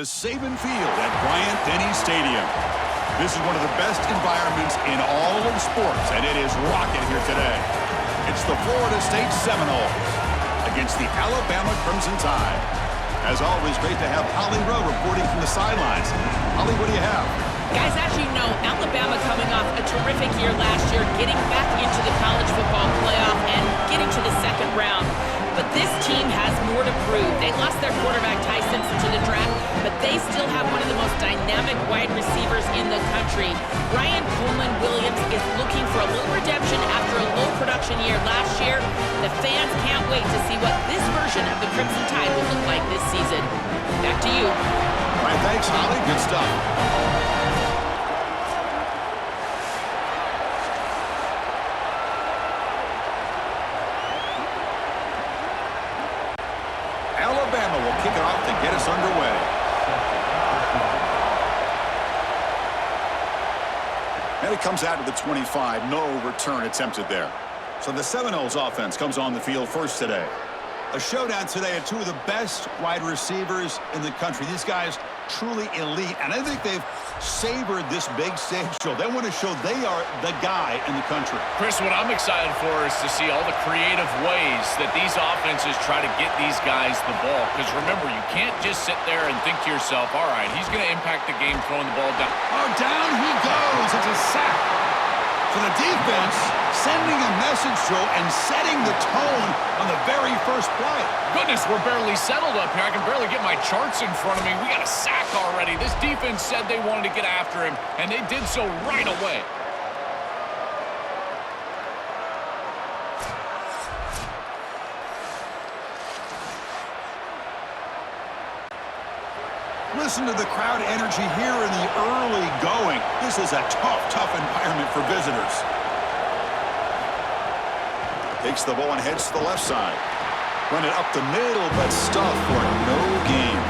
The Saban Field at Bryant-Denny Stadium. This is one of the best environments in all of sports, and it is rocking here today. It's the Florida State Seminoles against the Alabama Crimson Tide. As always, great to have Holly Rowe reporting from the sidelines. Holly, what do you have? Guys, as you know, Alabama coming off a terrific year last year, getting back into the college football playoff and getting to the second round. But this team has more to prove. They lost their quarterback, Ty Simpson, to the draft, but they still have one of the most dynamic wide receivers in the country. Ryan Coleman-Williams is looking for a little redemption after a low production year last year. The fans can't wait to see what this version of the Crimson Tide will look like this season. Back to you. All right, thanks, Holly. Good stuff. Alabama will kick it off to get us underway. And it comes out to the 25. No return attempted there. So the Seminoles offense comes on the field first today. A showdown today of two of the best wide receivers in the country. These guys truly elite, and I think they've savored this big stage show. They want to show they are the guy in the country. Chris, what I'm excited for is to see all the creative ways that these offenses try to get these guys the ball. Because remember, you can't just sit there and think to yourself, all right, he's going to impact the game throwing the ball down. Oh, down he goes. It's a sack. So the defense sending a message throw and setting the tone on the very first play. Goodness, we're barely settled up here. I can barely get my charts in front of me. We got a sack already. This defense said they wanted to get after him, and they did so right away. Listen to the crowd energy here in the early going. This is a tough environment for visitors. Takes the ball and heads to the left side. Run it up the middle, but stuff for no gain.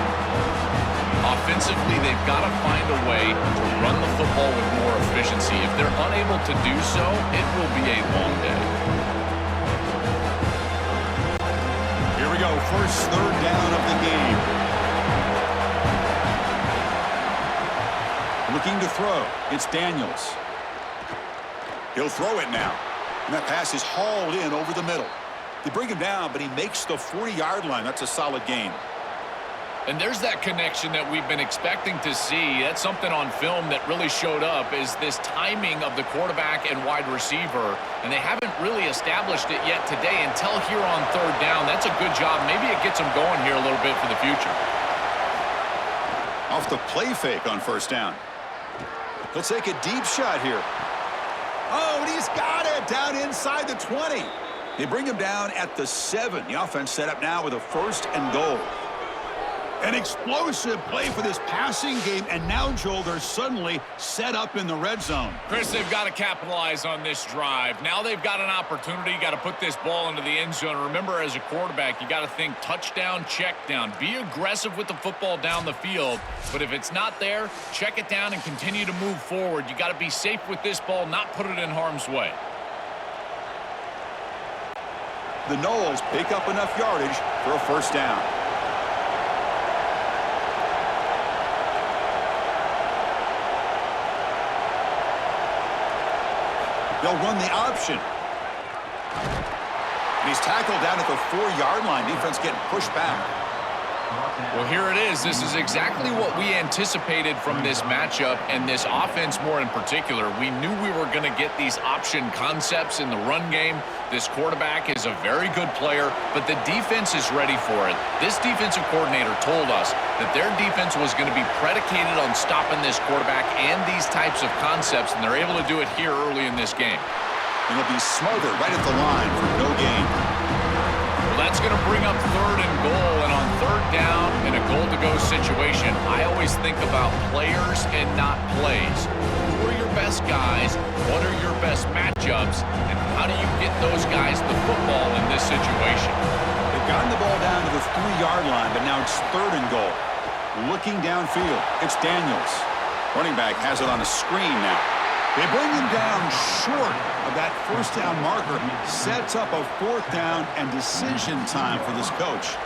Offensively, they've got to find a way to run the football with more efficiency. If they're unable to do so, it will be a long day. Here we go, first third down of the game. Looking to throw. It's Daniels. He'll throw it now. And that pass is hauled in over the middle. They bring him down, but he makes the 40-yard line. That's a solid gain. And there's that connection that we've been expecting to see. That's something on film that really showed up, is this timing of the quarterback and wide receiver. And they haven't really established it yet today until here on third down. That's a good job. Maybe it gets them going here a little bit for the future. Off the play fake on first down. He'll take a deep shot here. Oh, and he's got it down inside the 20. They bring him down at the 7. The offense set up now with a first and goal. An explosive play for this passing game, and now, Joel, they're suddenly set up in the red zone. Chris, they've got to capitalize on this drive. Now they've got an opportunity. You got to put this ball into the end zone. Remember, as a quarterback, you got to think touchdown, check down. Be aggressive with the football down the field, but if it's not there, check it down and continue to move forward. You got to be safe with this ball, not put it in harm's way. The Noles pick up enough yardage for a first down. They'll run the option. And he's tackled down at the 4-yard line. Defense getting pushed back. Well, here it is. This is exactly what we anticipated from this matchup, and this offense more in particular. We knew we were going to get these option concepts in the run game. This quarterback is a very good player, but the defense is ready for it. This defensive coordinator told us that their defense was going to be predicated on stopping this quarterback and these types of concepts, and they're able to do it here early in this game. And he'll be smothered right at the line for no gain. Well, that's going to bring up third and goal, and on third down in a goal-to-go situation, I always think about players and not plays. Who are your best guys? What are your best matchups? And how do you get those guys the football in this situation? They've gotten the ball down to the 3-yard line, but now it's third and goal. Looking downfield, it's Daniels. Running back has it on a screen now. They bring him down short of that first down marker. Sets up a fourth down and decision time for this coach.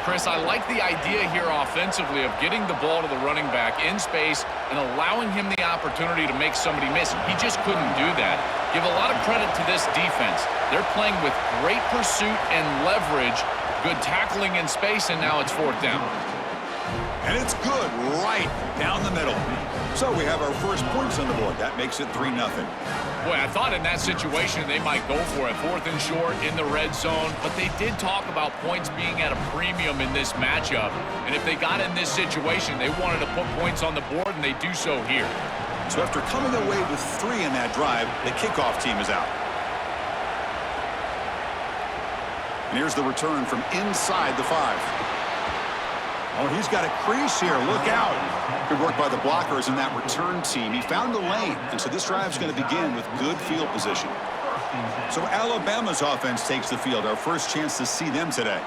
Chris, I like the idea here offensively of getting the ball to the running back in space and allowing him the opportunity to make somebody miss. He just couldn't do that. Give a lot of credit to this defense. They're playing with great pursuit and leverage, good tackling in space, and now it's 4th down. And it's good right down the middle. So we have our first points on the board. That makes it 3-0. Boy, I thought in that situation they might go for it. 4th and short in the red zone, but they did talk about points being at a premium in this matchup. And if they got in this situation, they wanted to put points on the board, and they do so here. So after coming away with 3 in that drive, the kickoff team is out. And here's the return from inside the 5. Oh, he's got a crease here. Look out. Good work by the blockers in that return team. He found the lane, and so this drive is going to begin with good field position. So Alabama's offense takes the field. Our first chance to see them today.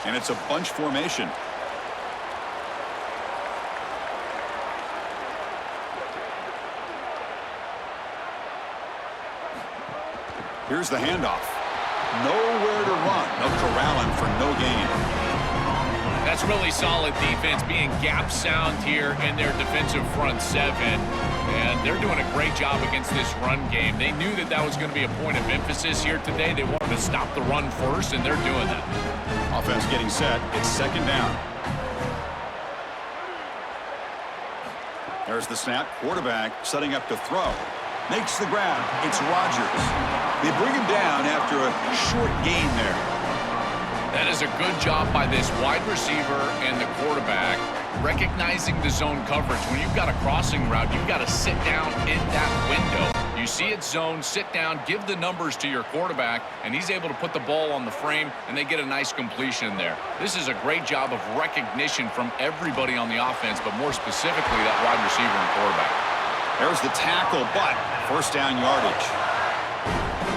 And it's a bunch formation. Here's the handoff. Nowhere to run. They'll corral him for no gain. That's really solid defense, being gap sound here in their defensive front 7. And they're doing a great job against this run game. They knew that that was going to be a point of emphasis here today. They wanted to stop the run first, and they're doing that. Offense getting set. It's 2nd down. There's the snap. Quarterback setting up to throw. Makes the grab. It's Rodgers. They bring him down after a short gain there. That is a good job by this wide receiver and the quarterback recognizing the zone coverage. When you've got a crossing route, you've got to sit down in that window. You see it zone, sit down, give the numbers to your quarterback, and he's able to put the ball on the frame, and they get a nice completion there. This is a great job of recognition from everybody on the offense, but more specifically that wide receiver and quarterback. There's the tackle, but 1st down yardage.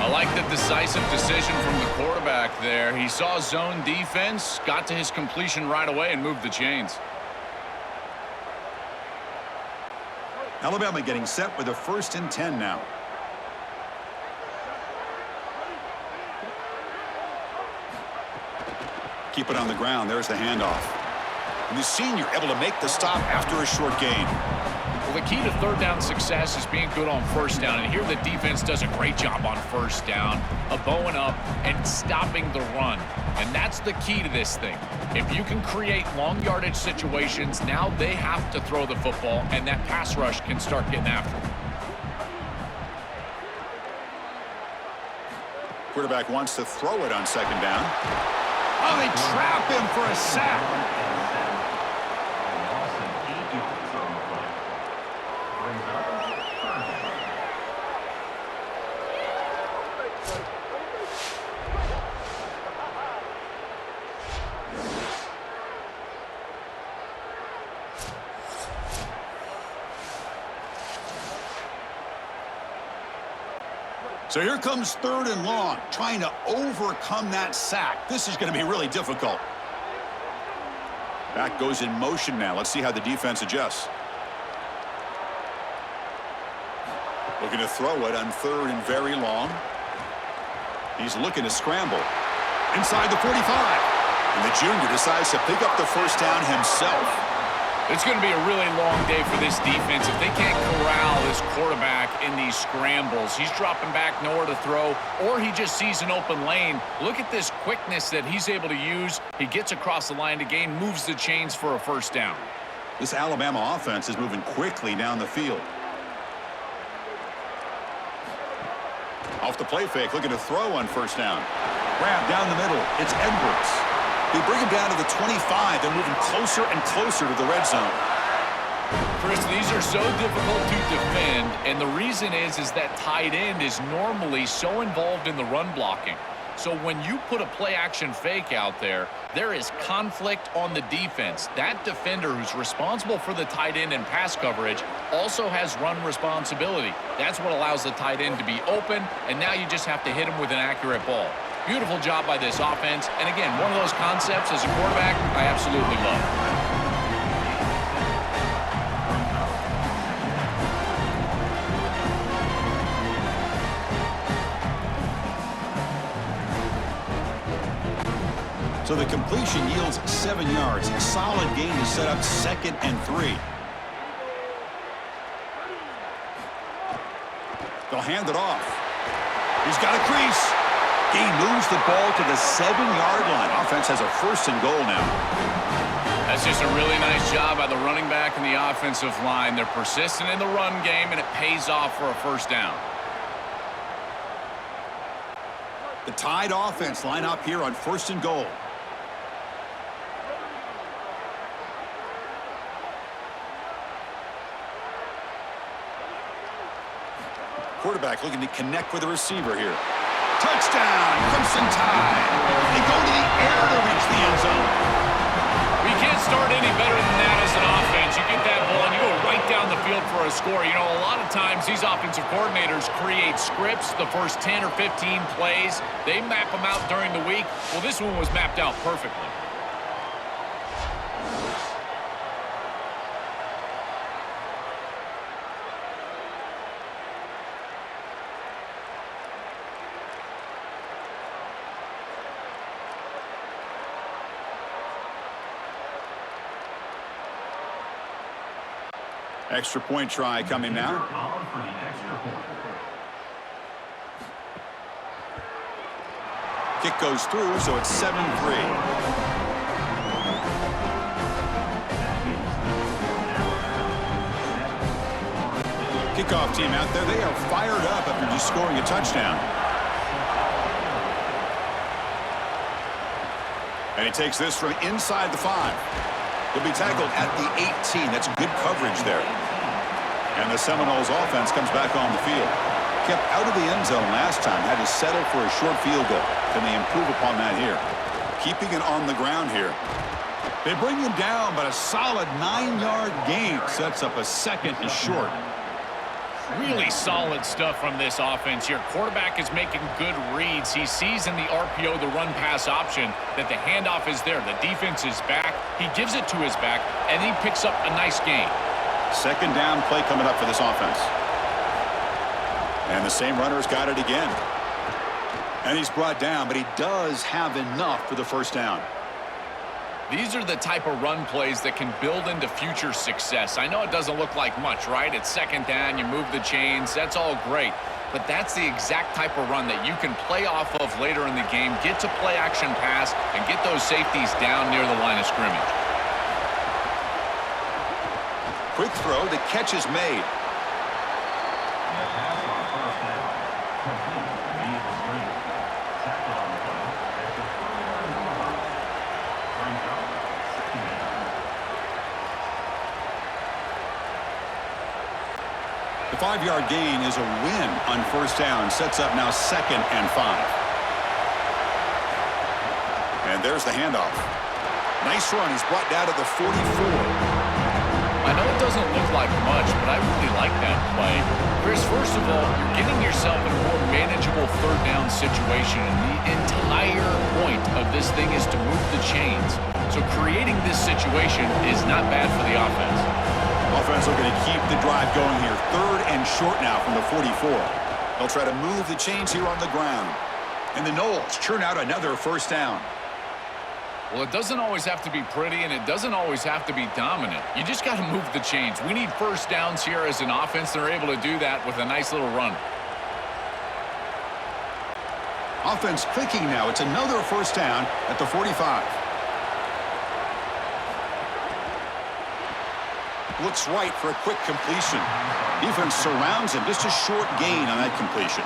I like the decisive decision from the quarterback there. He saw zone defense, got to his completion right away, and moved the chains. Alabama getting set with a 1st and 10 now. Keep it on the ground. There's the handoff. And the senior able to make the stop after a short gain. Well, the key to 3rd down success is being good on 1st down. And here the defense does a great job on 1st down of bowing up and stopping the run. And that's the key to this thing. If you can create long yardage situations, now they have to throw the football, and that pass rush can start getting after them. Quarterback wants to throw it on 2nd down. Oh, they trap him for a sack. So here comes 3rd and long, trying to overcome that sack. This is going to be really difficult. Back goes in motion now. Let's see how the defense adjusts. Looking to throw it on 3rd and very long. He's looking to scramble. Inside the 45. And the junior decides to pick up the 1st down himself. It's going to be a really long day for this defense. If they can't corral this quarterback in these scrambles, he's dropping back nowhere to throw, or he just sees an open lane. Look at this quickness that he's able to use. He gets across the line to gain, moves the chains for a 1st down. This Alabama offense is moving quickly down the field. Off the play fake, looking to throw on 1st down. Grab down the middle. It's Edwards. They bring him down to the 25. They're moving closer and closer to the red zone. Chris, these are so difficult to defend, and the reason is that tight end is normally so involved in the run blocking. So when you put a play-action fake out there, there is conflict on the defense. That defender who's responsible for the tight end and pass coverage also has run responsibility. That's what allows the tight end to be open, and now you just have to hit him with an accurate ball. Beautiful job by this offense. And again, one of those concepts as a quarterback I absolutely love. So the completion yields 7 yards. Solid gain to set up 2nd and 3. They'll hand it off. He's got a crease. He moves the ball to the 7-yard line. Offense has a 1st and goal now. That's just a really nice job by the running back and the offensive line. They're persistent in the run game, and it pays off for a 1st down. The Tide offense line up here on 1st and goal. Quarterback looking to connect with the receiver here. Touchdown, Crimson Tide. They go to the air to reach the end zone. You can't start any better than that as an offense. You get that ball and you go right down the field for a score. You know, a lot of times these offensive coordinators create scripts, the first 10 or 15 plays. They map them out during the week. Well, this one was mapped out perfectly. Extra point try coming now. Kick goes through, so it's 7-3. Kickoff team out there, they are fired up after just scoring a touchdown. And he takes this from inside the 5. He'll be tackled at the 18. That's good coverage there. And the Seminoles offense comes back on the field. Kept out of the end zone last time. Had to settle for a short field goal. Can they improve upon that here? Keeping it on the ground here. They bring him down, but a solid 9-yard gain sets up a 2nd and short. Really solid stuff from this offense here. Quarterback is making good reads. He sees in the RPO, the run-pass option, that the handoff is there. The defense is back. He gives it to his back, and he picks up a nice gain. 2nd down play coming up for this offense. And the same runner's got it again. And he's brought down, but he does have enough for the 1st down. These are the type of run plays that can build into future success. I know it doesn't look like much, right? It's 2nd down, you move the chains, that's all great. But that's the exact type of run that you can play off of later in the game, get to play action pass, and get those safeties down near the line of scrimmage. Quick throw, the catch is made. The 5-yard gain is a win on 1st down. Sets up now 2nd and 5. And there's the handoff. Nice run. He's brought down to the 44. I know it doesn't look like much, but I really like that play. Chris, first of all, you're getting yourself in a more manageable 3rd down situation, and the entire point of this thing is to move the chains. So creating this situation is not bad for the offense. Offense looking to keep the drive going here. 3rd and short now from the 44. They'll try to move the chains here on the ground. And the Noles churn out another 1st down. Well, it doesn't always have to be pretty, and it doesn't always have to be dominant. You just got to move the chains. We need 1st downs here as an offense. They're able to do that with a nice little run. Offense clicking now. It's another 1st down at the 45. Looks right for a quick completion. Defense surrounds him. Just a short gain on that completion.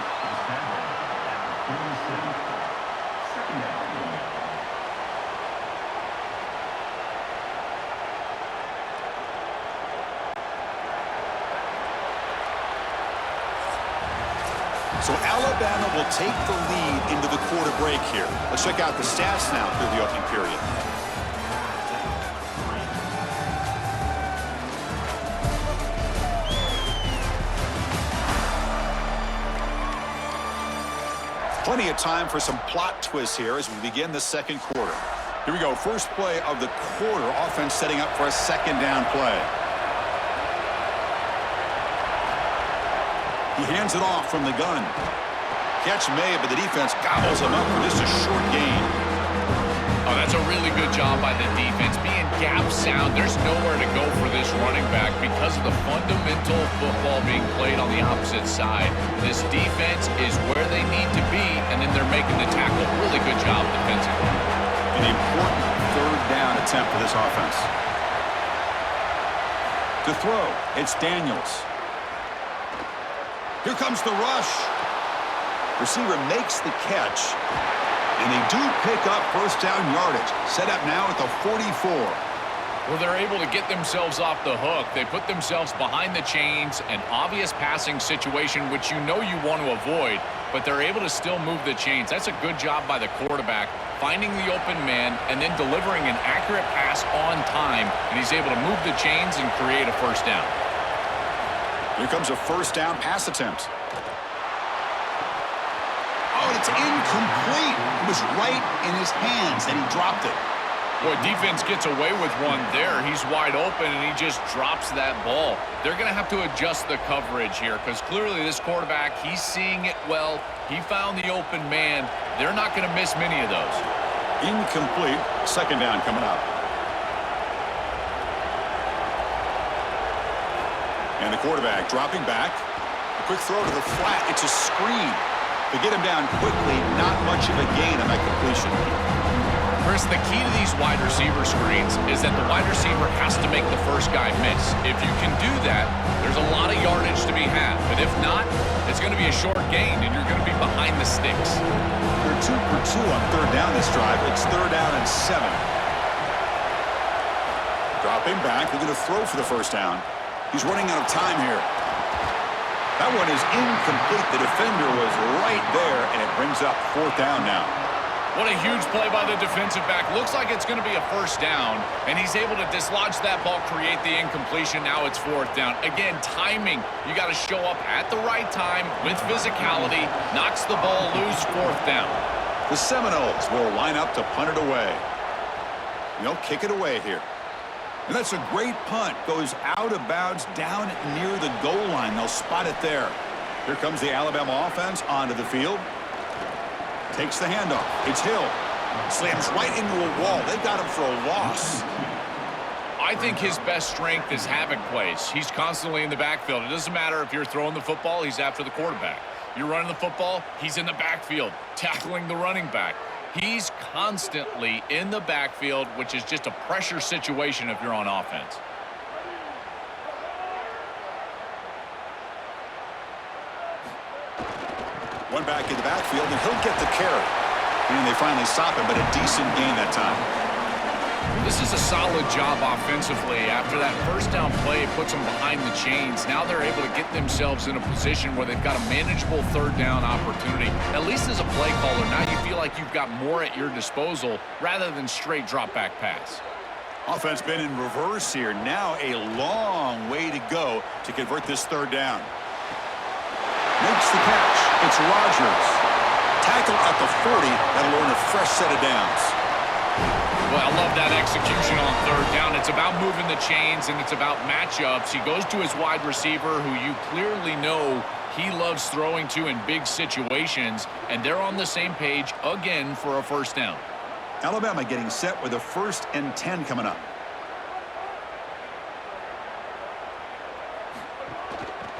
So Alabama will take the lead into the quarter break here. Let's check out the stats now through the opening period. Plenty of time for some plot twists here as we begin the 2nd quarter. Here we go. First play of the quarter. Offense setting up for a 2nd down play. He hands it off from the gun. Catch made, but the defense gobbles him up for just a short gain. Oh, That's a really good job by the defense. Being gap sound, there's nowhere to go for this running back because of the fundamental football being played on the opposite side. This defense is where they need to be, and then they're making the tackle. Really good job defensively. An important third down attempt for this offense. To throw, it's Daniels. Here comes the rush. Receiver makes the catch. And they do pick up first down yardage. Set up now at the 44. Well, they're able to get themselves off the hook. They put themselves behind the chains, an obvious passing situation, which you know you want to avoid, but they're able to still move the chains. That's a good job by the quarterback, finding the open man and then delivering an accurate pass on time, and he's able to move the chains and create a first down. Here comes a first down pass attempt. Oh, it's incomplete. It was right in his hands, and he dropped it. Boy, defense gets away with one there. He's wide open, and he just drops that ball. They're going to have to adjust the coverage here because clearly this quarterback, he's seeing it well. He found the open man. They're not going to miss many of those. Incomplete. Second down coming up. And the quarterback dropping back. A quick throw to the flat. It's a screen. To get him down quickly, not much of a gain on that completion. Chris, the key to these wide receiver screens is that the wide receiver has to make the first guy miss. If you can do that, there's a lot of yardage to be had. But if not, it's going to be a short gain, and you're going to be behind the sticks. They're 2 for 2 on third down this drive. It's third down and 7. Dropping back, looking to throw for the first down. He's running out of time here. That one is incomplete. The defender was right there, and it brings up fourth down now. What a huge play by the defensive back. Looks like it's going to be a first down, and he's able to dislodge that ball, create the incompletion. Now it's fourth down. Again, timing. You got to show up at the right time with physicality. Knocks the ball loose, fourth down. The Seminoles will line up to punt it away. They'll kick it away here. And that's a great punt. Goes out of bounds down near the goal line. They'll spot it there. Here comes the Alabama offense onto the field. Takes the handoff. It's Hill. Slams right into a wall. They got him for a loss. I think his best strength is havoc plays. He's constantly in the backfield. It doesn't matter if you're throwing the football, he's after the quarterback. You're running the football, he's in the backfield, tackling the running back. He's constantly in the backfield, which is just a pressure situation if you're on offense. One back in the backfield, and he'll get the carry. And they finally stop him, but a decent gain that time. This is a solid job offensively. After that first down play puts them behind the chains, now they're able to get themselves in a position where they've got a manageable third down opportunity. At least as a play caller, now you feel like you've got more at your disposal rather than straight drop back pass. Offense been in reverse here. Now a long way to go to convert this third down. Makes the catch. It's Rodgers. Tackle at the 40. That'll earn a fresh set of downs. Well, I love that execution on third down. It's about moving the chains, and it's about matchups. He goes to his wide receiver, who you clearly know he loves throwing to in big situations, and they're on the same page again for a first down. Alabama getting set with a 1st and 10 coming up.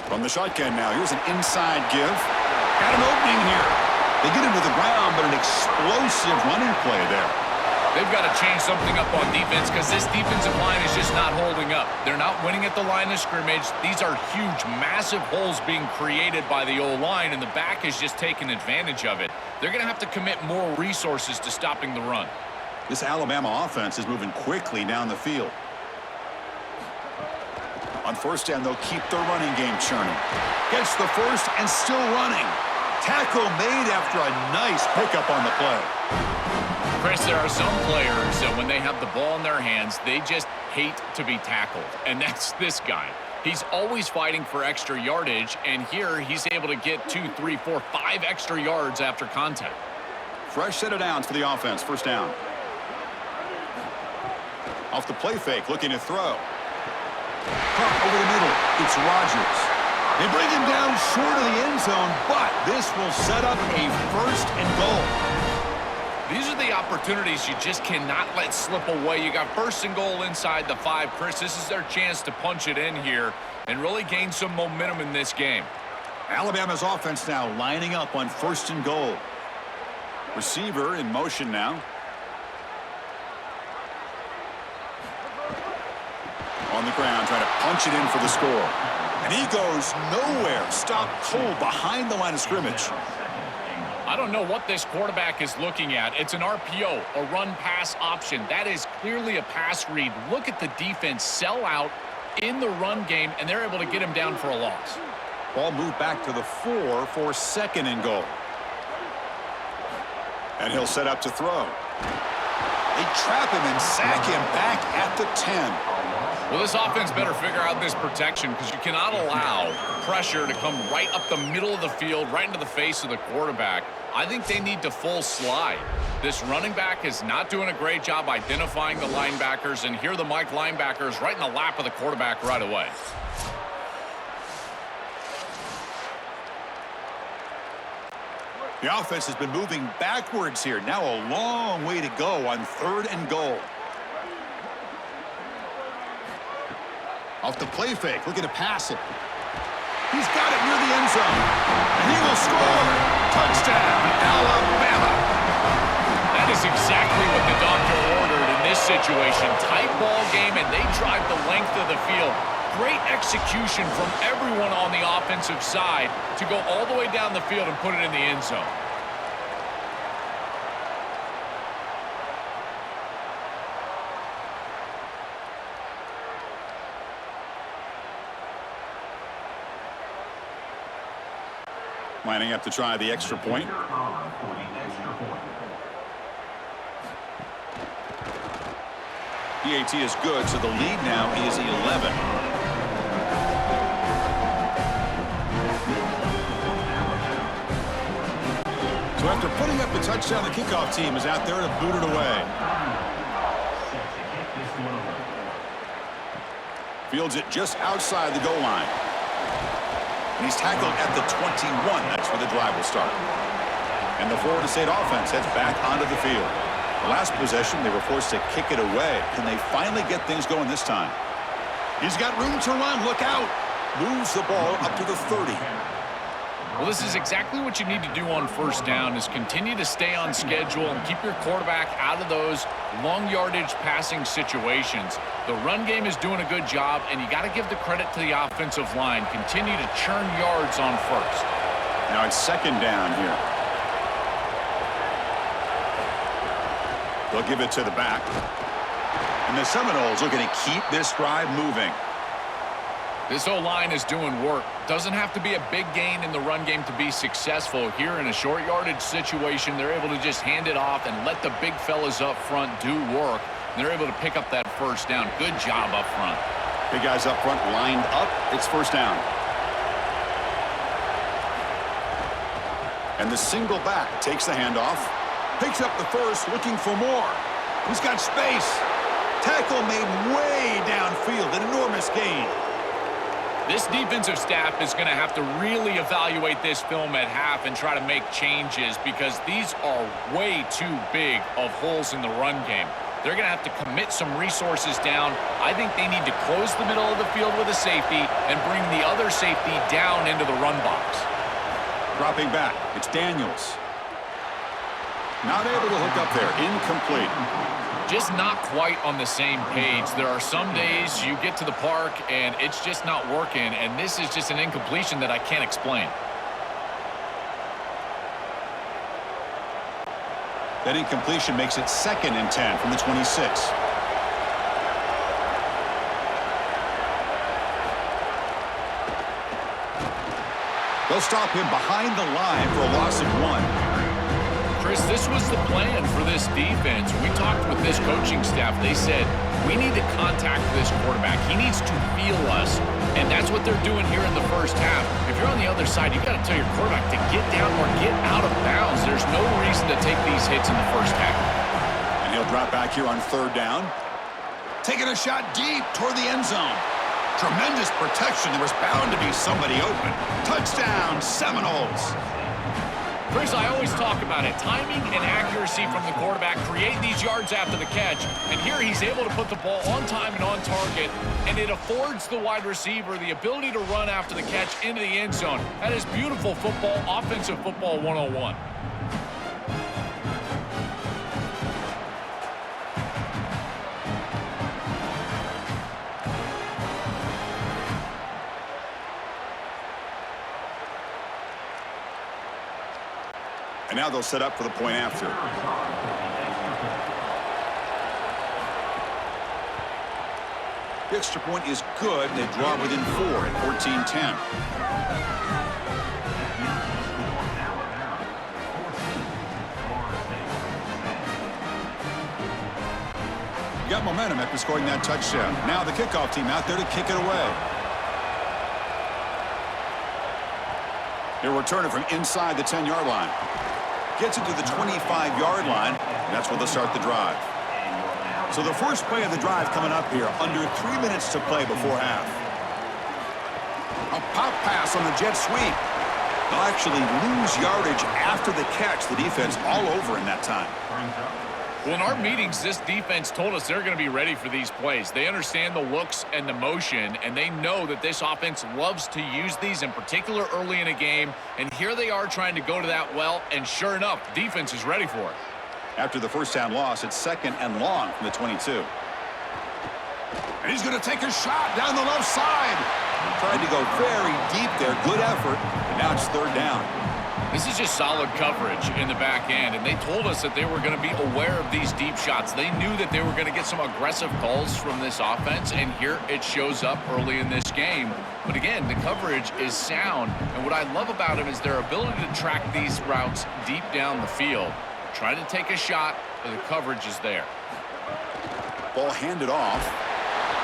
From the shotgun now, here's an inside give. Got an opening here. They get him to the ground, but an explosive running play there. They've got to change something up on defense because this defensive line is just not holding up. They're not winning at the line of scrimmage. These are huge, massive holes being created by the O-line, and the back is just taking advantage of it. They're going to have to commit more resources to stopping the run. This Alabama offense is moving quickly down the field. On first down, they'll keep their running game churning. Gets the first and still running. Tackle made after a nice pickup on the play. Chris, there are some players that when they have the ball in their hands, they just hate to be tackled. And that's this guy. He's always fighting for extra yardage, and here he's able to get 2, 3, 4, 5 extra yards after contact. Fresh set of downs for the offense. First down. Off the play fake, looking to throw. Pump over the middle. It's Rodgers. They bring him down short of the end zone, but this will set up a 1st and goal. These are the opportunities you just cannot let slip away. You got 1st and goal inside the 5. Chris, this is their chance to punch it in here and really gain some momentum in this game. Alabama's offense now lining up on 1st and goal. Receiver in motion now. On the ground, trying to punch it in for the score. And he goes nowhere. Stopped cold behind the line of scrimmage. I don't know what this quarterback is looking at. It's an RPO, a run-pass option. That is clearly a pass read. Look at the defense sell out in the run game, and they're able to get him down for a loss. Ball moved back to the 4 for 2nd and goal. And he'll set up to throw. They trap him and sack him back at the 10. Well, this offense better figure out this protection because you cannot allow pressure to come right up the middle of the field, right into the face of the quarterback. I think they need to full slide. This running back is not doing a great job identifying the linebackers, and here the Mike linebackers right in the lap of the quarterback right away. The offense has been moving backwards here. Now a long way to go on 3rd and goal. Off the play fake, looking to pass it. He's got it near the end zone. And he will score. Touchdown, Alabama. That is exactly what the doctor ordered in this situation. Tight ball game, and they drive the length of the field. Great execution from everyone on the offensive side to go all the way down the field and put it in the end zone. Lining up to try the extra point. PAT is good, so the lead now is 11. So after putting up the touchdown, the kickoff team is out there to boot it away. Fields it just outside the goal line. And he's tackled at the 21. That's where the drive will start. And the Florida State offense heads back onto the field. The last possession, they were forced to kick it away. Can they finally get things going this time? He's got room to run. Look out. Moves the ball up to the 30. Well, this is exactly what you need to do on 1st down is continue to stay on schedule and keep your quarterback out of those long yardage passing situations. The run game is doing a good job, and you got to give the credit to the offensive line. Continue to churn yards on 1st. Now it's 2nd down here. They'll give it to the back. And the Seminoles looking to keep this drive moving. This O-line is doing work. Doesn't have to be a big gain in the run game to be successful. Here in a short yardage situation, they're able to just hand it off and let the big fellas up front do work. And they're able to pick up that 1st down. Good job up front. Big guys up front lined up. It's 1st down. And the single back takes the handoff. Picks up the 1st, looking for more. He's got space. Tackle made way downfield. An enormous gain. This defensive staff is going to have to really evaluate this film at half and try to make changes because these are way too big of holes in the run game. They're going to have to commit some resources down. I think they need to close the middle of the field with a safety and bring the other safety down into the run box. Dropping back, it's Daniels. Not able to hook up there, incomplete. Just not quite on the same page. There are some days you get to the park and it's just not working, and this is just an incompletion that I can't explain. That incompletion makes it 2nd and 10 from the 26. They'll stop him behind the line for a loss of 1. Chris, this was the plan for this defense. We talked with this coaching staff. They said, we need to contact this quarterback. He needs to feel us, and that's what they're doing here in the 1st half. If you're on the other side, you've got to tell your quarterback to get down or get out of bounds. There's no reason to take these hits in the 1st half. And he'll drop back here on 3rd down. Taking a shot deep toward the end zone. Tremendous protection. There was bound to be somebody open. Touchdown, Seminoles. Chris, I always talk about it. Timing and accuracy from the quarterback create these yards after the catch. And here he's able to put the ball on time and on target, and it affords the wide receiver the ability to run after the catch into the end zone. That is beautiful football, offensive football 101. And now they'll set up for the point after. The extra point is good. They draw within 4 at 14-10. Got momentum after scoring that touchdown. Now the kickoff team out there to kick it away. He'll return it from inside the 10-yard line. Gets it to the 25-yard line. And that's where they'll start the drive. So the first play of the drive coming up here, under 3 minutes to play before half. A pop pass on the jet sweep. They'll actually lose yardage after the catch. The defense all over in that time. Well, in our meetings, this defense told us they're going to be ready for these plays. They understand the looks and the motion, and they know that this offense loves to use these, in particular early in a game. And here they are trying to go to that well, and sure enough, defense is ready for it. After the first down loss, it's 2nd and long from the 22. And he's going to take a shot down the left side. Tried to go very deep there. Good effort, but now it's 3rd down. This is just solid coverage in the back end, and they told us that they were going to be aware of these deep shots. They knew that they were going to get some aggressive calls from this offense, and here it shows up early in this game. But again, the coverage is sound, and what I love about them is their ability to track these routes deep down the field. Try to take a shot, but the coverage is there. Ball handed off.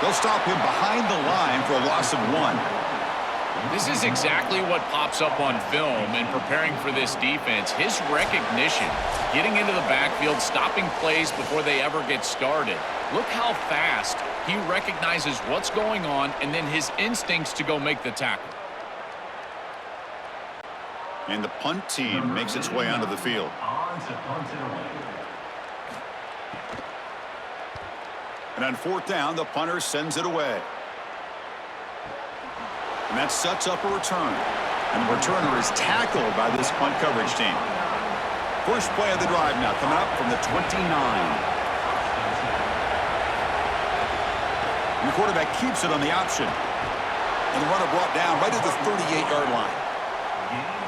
They'll stop him behind the line for a loss of 1. This is exactly what pops up on film in preparing for this defense. His recognition, getting into the backfield, stopping plays before they ever get started. Look how fast he recognizes what's going on and then his instincts to go make the tackle. And the punt team makes its way onto the field. And on 4th down, the punter sends it away. And that sets up a return. And the returner is tackled by this punt coverage team. First play of the drive now coming up from the 29. And the quarterback keeps it on the option. And the runner brought down right at the 38-yard line.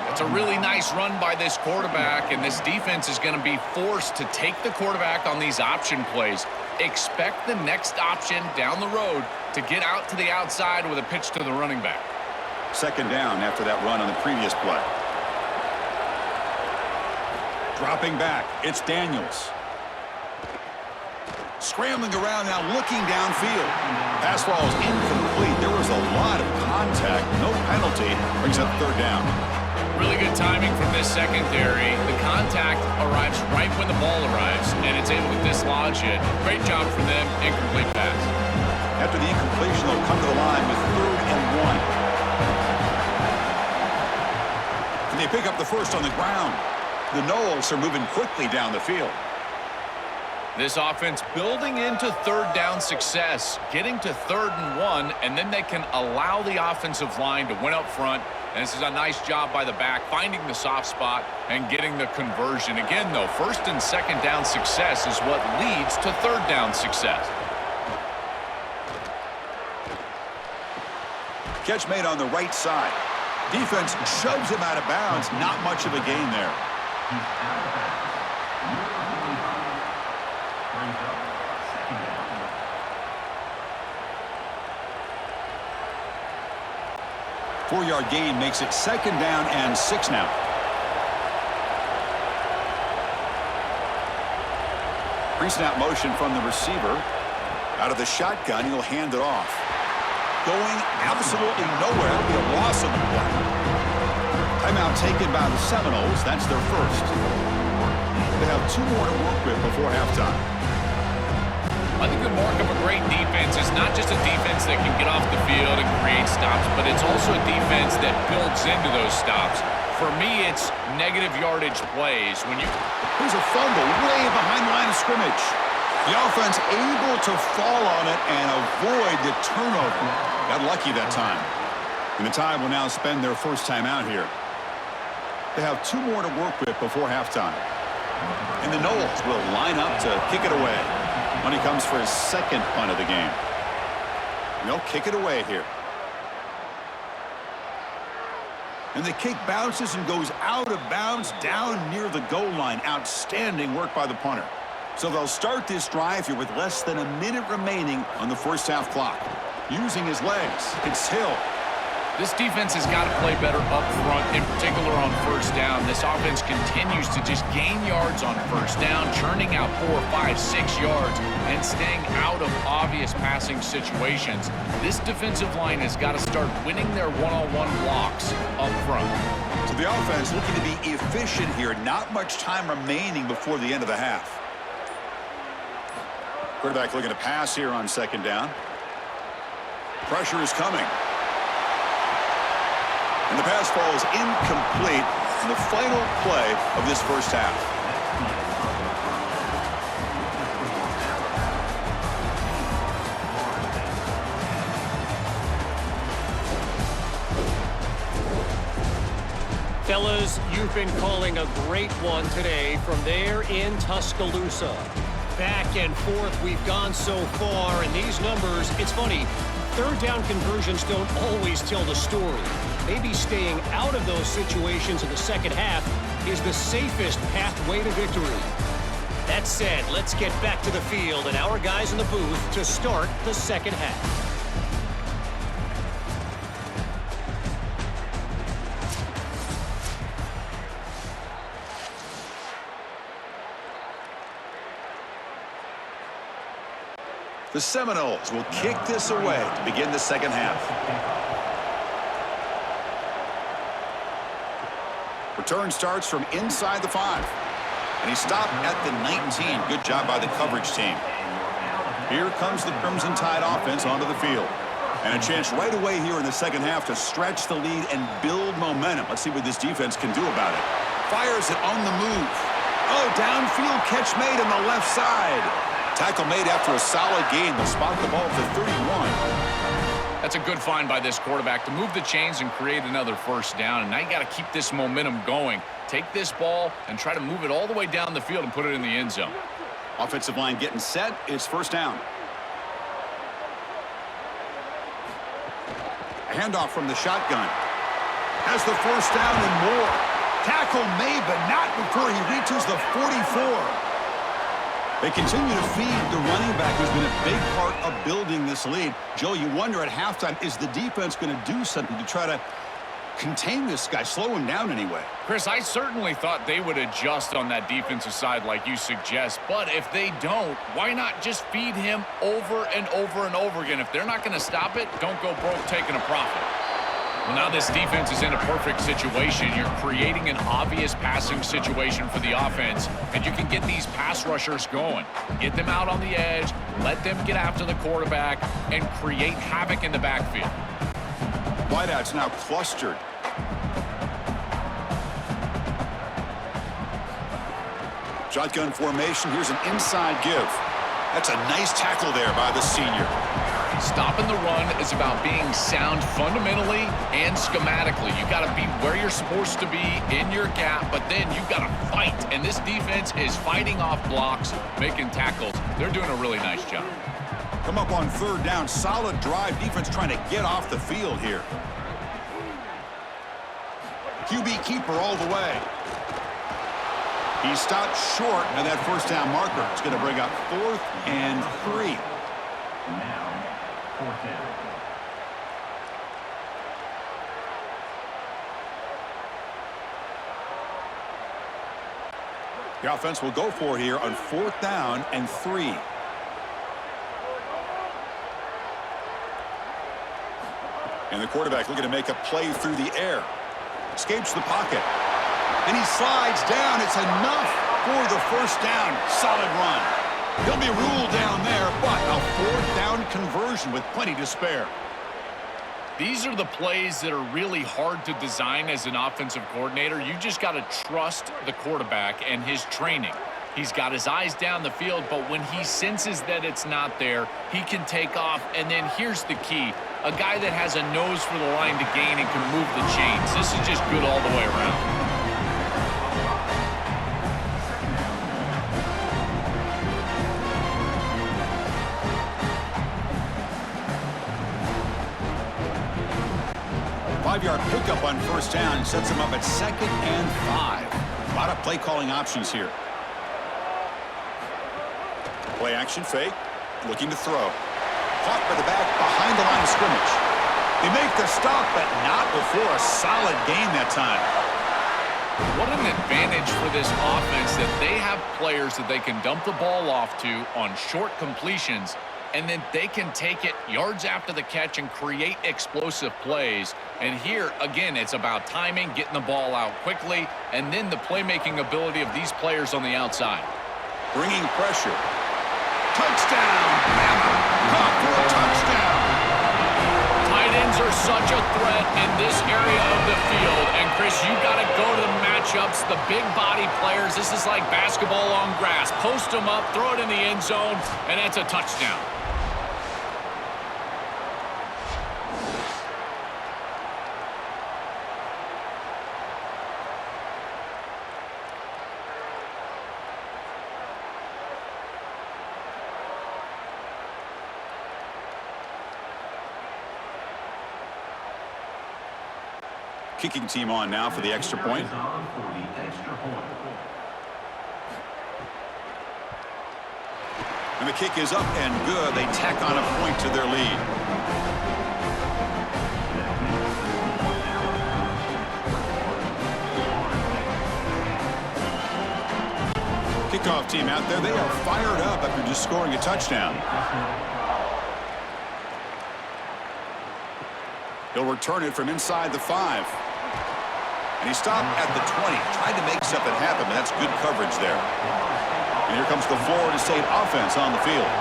It's a really nice run by this quarterback, and this defense is going to be forced to take the quarterback on these option plays. Expect the next option down the road to get out to the outside with a pitch to the running back. 2nd down after that run on the previous play. Dropping back, it's Daniels. Scrambling around now, looking downfield. Pass ball is incomplete. There was a lot of contact, no penalty. Brings up 3rd down. Really good timing from this secondary. The contact arrives right when the ball arrives, and it's able to dislodge it. Great job from them. Incomplete pass. After the incompletion, they'll come to the line with 3rd and 1. And they pick up the first on the ground. The Knowles are moving quickly down the field. This offense building into 3rd down success, getting to 3rd and 1, and then they can allow the offensive line to win up front. And this is a nice job by the back, finding the soft spot and getting the conversion. Again, though, 1st and 2nd down success is what leads to 3rd down success. Catch made on the right side. Defense shoves him out of bounds. Not much of a gain there. Four-yard gain makes it 2nd down and 6 now. Pre-snap motion from the receiver. Out of the shotgun, he'll hand it off. Going absolutely nowhere. It'll be a loss on the play. Timeout taken by the Seminoles. That's their first. They have 2 more to work with before halftime. I think the mark of a great defense is not just a defense that can get off the field and create stops, but it's also a defense that builds into those stops. For me, it's negative yardage plays. Here's a fumble way behind the line of scrimmage. The offense able to fall on it and avoid the turnover. Got lucky that time. And the Tide will now spend their first time out here. They have 2 more to work with before halftime. And the Noles will line up to kick it away when he comes for his second punt of the game. And they'll kick it away here. And the kick bounces and goes out of bounds down near the goal line. Outstanding work by the punter. So they'll start this drive here with less than a minute remaining on the first half clock. Using his legs, it's Hill. This defense has got to play better up front, in particular on first down. This offense continues to just gain yards on first down, churning out 4, 5, 6 yards, and staying out of obvious passing situations. This defensive line has got to start winning their one-on-one blocks up front. So the offense looking to be efficient here. Not much time remaining before the end of the half. Quarterback looking to pass here on second down. Pressure is coming. And the pass falls incomplete in the final play of this first half. Fellas, you've been calling a great one today from there in Tuscaloosa. Back and forth we've gone so far, and these numbers, it's funny, third down conversions don't always tell the story. Maybe staying out of those situations in the second half is the safest pathway to victory. That said, let's get back to the field and our guys in the booth to start the second half. The Seminoles will kick this away to begin the second half. Return starts from inside the 5. And he stopped at the 19. Good job by the coverage team. Here comes the Crimson Tide offense onto the field. And a chance right away here in the second half to stretch the lead and build momentum. Let's see what this defense can do about it. Fires it on the move. Oh, downfield catch made on the left side. Tackle made after a solid gain. They'll spot the ball for 31. That's a good find by this quarterback to move the chains and create another first down. And now you got to keep this momentum going. Take this ball and try to move it all the way down the field and put it in the end zone. Offensive line getting set. It's first down. A handoff from the shotgun. Has the first down and more. Tackle made, but not before he reaches the 44. They continue to feed the running back, who's been a big part of building this lead. Joe, you wonder at halftime, is the defense going to do something to try to contain this guy, slow him down anyway? Chris, I certainly thought they would adjust on that defensive side like you suggest, but if they don't, why not just feed him over and over and over again? If they're not going to stop it, don't go broke taking a profit. Well, now this defense is in a perfect situation. You're creating an obvious passing situation for the offense, and you can get these pass rushers going. Get them out on the edge, let them get after the quarterback, and create havoc in the backfield. Wideouts now clustered. Shotgun formation. Here's an inside give. That's a nice tackle there by the senior. Stopping the run is about being sound fundamentally and schematically. You got to be where you're supposed to be in your gap, but then you got to fight. And this defense is fighting off blocks, making tackles. They're doing a really nice job. Come up on third down. Solid drive. Defense trying to get off the field here. QB keeper all the way. He stopped short of that first down marker. It's going to bring up 4th and 3. The offense will go for here on 4th down and 3. And the quarterback looking to make a play through the air. Escapes the pocket. And he slides down. It's enough for the first down. Solid run. He'll be ruled down there, but a 4th down conversion with plenty to spare. These are the plays that are really hard to design as an offensive coordinator. You just got to trust the quarterback and his training. He's got his eyes down the field, but when he senses that it's not there, he can take off. And then here's the key. A guy that has a nose for the line to gain and can move the chains. This is just good all the way around. 5-yard pickup on first down sets him up at 2nd and 5. A lot of play calling options here. Play action fake. Looking to throw. Caught by the back behind the line of scrimmage. They make the stop, but not before a solid gain that time. What an advantage for this offense that they have players that they can dump the ball off to on short completions, and then they can take it yards after the catch and create explosive plays. And here, again, it's about timing, getting the ball out quickly, and then the playmaking ability of these players on the outside. Bringing pressure. Touchdown, Bama! Caught for a touchdown! Tight ends are such a threat in this area of the field. And, Chris, you got to go to the matchups, the big body players. This is like basketball on grass. Post them up, throw it in the end zone, and that's a touchdown. Kicking team on now for the extra point. And the kick is up and good. They tack on a point to their lead. Kickoff team out there. They are fired up after just scoring a touchdown. He'll return it from inside the 5. And he stopped at the 20. Tried to make something happen, but that's good coverage there. And here comes the Florida State offense on the field.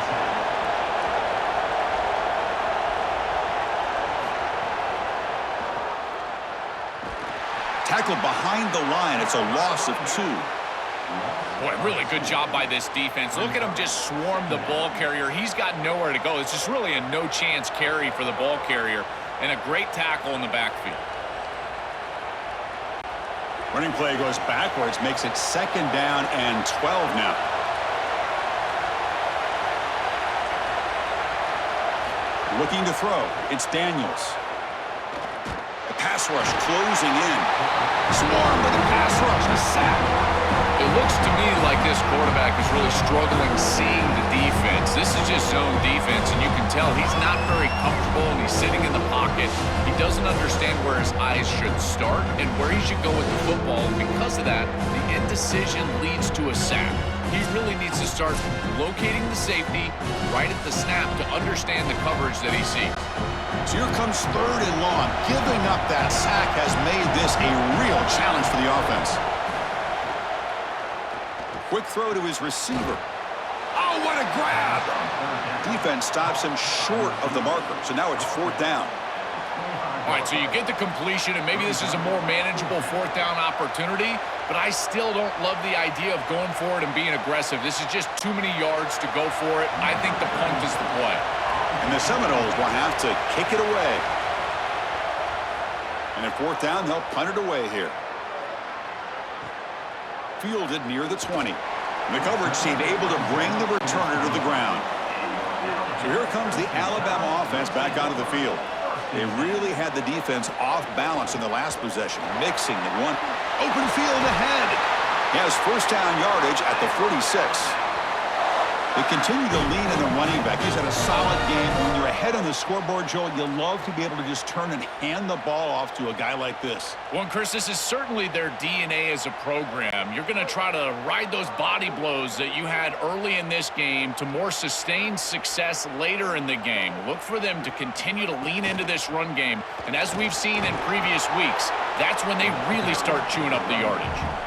Tackled behind the line. It's a loss of 2. Boy, really good job by this defense. Look at him just swarm the ball carrier. He's got nowhere to go. It's just really a no-chance carry for the ball carrier. And a great tackle in the backfield. Running play goes backwards, makes it 2nd down and 12 now. Looking to throw. It's Daniels. The pass rush closing in. Swarm with a pass rush. A sack. It looks to me like this quarterback is really struggling seeing the defense. This is just zone defense, and you can tell he's not very comfortable, and he's sitting in the pocket. He doesn't understand where his eyes should start and where he should go with the football. And because of that, the indecision leads to a sack. He really needs to start locating the safety right at the snap to understand the coverage that he sees. So here comes 3rd and long. Giving up that sack has made this a real challenge for the offense. Quick throw to his receiver. Oh, what a grab! Defense stops him short of the marker, so now it's 4th down. All right, so you get the completion, and maybe this is a more manageable 4th down opportunity, but I still don't love the idea of going for it and being aggressive. This is just too many yards to go for it. I think the punt is the play. And the Seminoles will have to kick it away. And at 4th down, they'll punt it away here. Fielded near the 20. And the coverage team able to bring the returner to the ground. So here comes the Alabama offense back onto the field. They really had the defense off balance in the last possession, mixing the one. Open field ahead. He has 1st down yardage at the 46. They continue to lean in the running back. He's had a solid game. When you're ahead on the scoreboard, Joel, you love to be able to just turn and hand the ball off to a guy like this. Well, Chris, this is certainly their DNA as a program. You're going to try to ride those body blows that you had early in this game to more sustained success later in the game. Look for them to continue to lean into this run game. And as we've seen in previous weeks, that's when they really start chewing up the yardage.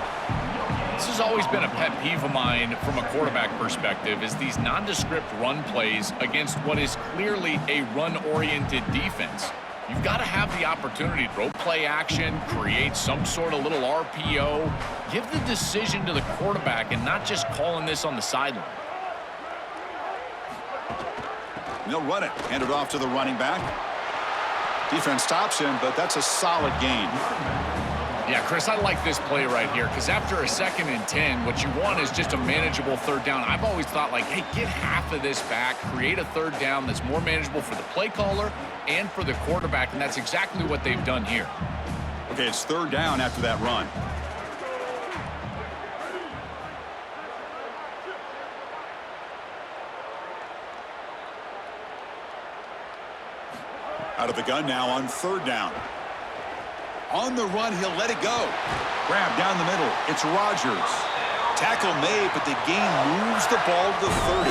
This has always been a pet peeve of mine from a quarterback perspective, is these nondescript run plays against what is clearly a run-oriented defense. you've got to have the opportunity to throw play action, create some sort of little RPO, give the decision to the quarterback and not just calling this on the sideline. They'll run it. Hand it off to the running back. Defense stops him, but that's a solid gain. Yeah, Chris, I like this play right here because after a 2nd and 10, what you want is just a manageable 3rd down. I've always thought, like, hey, get half of this back, create a 3rd down that's more manageable for the play caller and for the quarterback, and that's exactly what they've done here. Okay, it's 3rd down after that run. Out of the gun now on 3rd down. On the run, he'll let it go. Grab down the middle. It's Rodgers. Tackle made, but the gain moves the ball to the 30.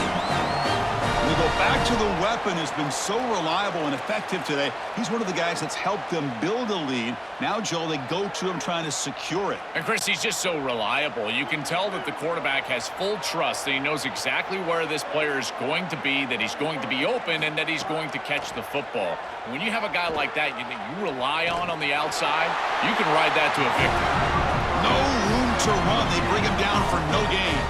And they go back to the weapon who's been so reliable and effective today. He's one of the guys that's helped them build a lead. Now, Joel, they go to him trying to secure it. And, Chris, he's just so reliable. You can tell that the quarterback has full trust that he knows exactly where this player is going to be, that he's going to be open, and that he's going to catch the football. When you have a guy like that you rely on the outside, you can ride that to a victory. No room to run. They bring him down for no gain.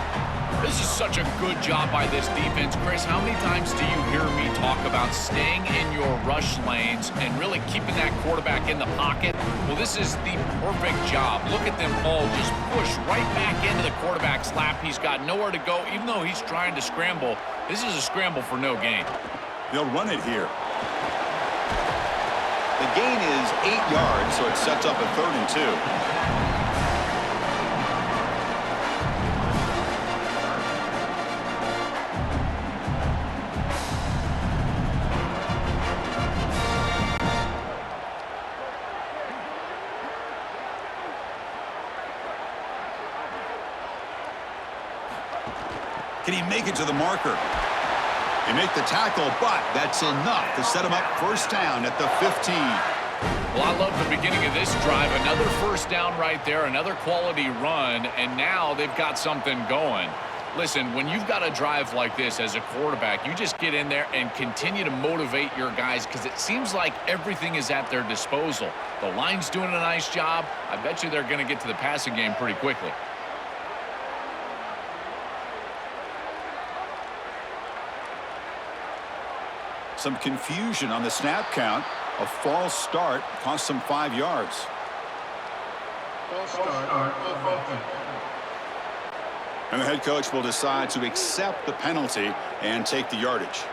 This is such a good job by this defense. Chris, how many times do you hear me talk about staying in your rush lanes and really keeping that quarterback in the pocket? Well, this is the perfect job. Look at them all just push right back into the quarterback's lap. He's got nowhere to go. Even though he's trying to scramble, this is a scramble for no gain. They'll run it here. The gain is 8 yards, so it sets up a 3rd and 2. Can he make it to the marker? They make the tackle, but that's enough to set him up 1st down at the 15. Well, I love the beginning of this drive. Another 1st down right there, another quality run, and now they've got something going. Listen, when you've got a drive like this as a quarterback, you just get in there and continue to motivate your guys because it seems like everything is at their disposal. The line's doing a nice job. I bet you they're going to get to the passing game pretty quickly. Some confusion on the snap count. A false start cost them 5 yards. False start. And the head coach will decide to accept the penalty and take the yardage.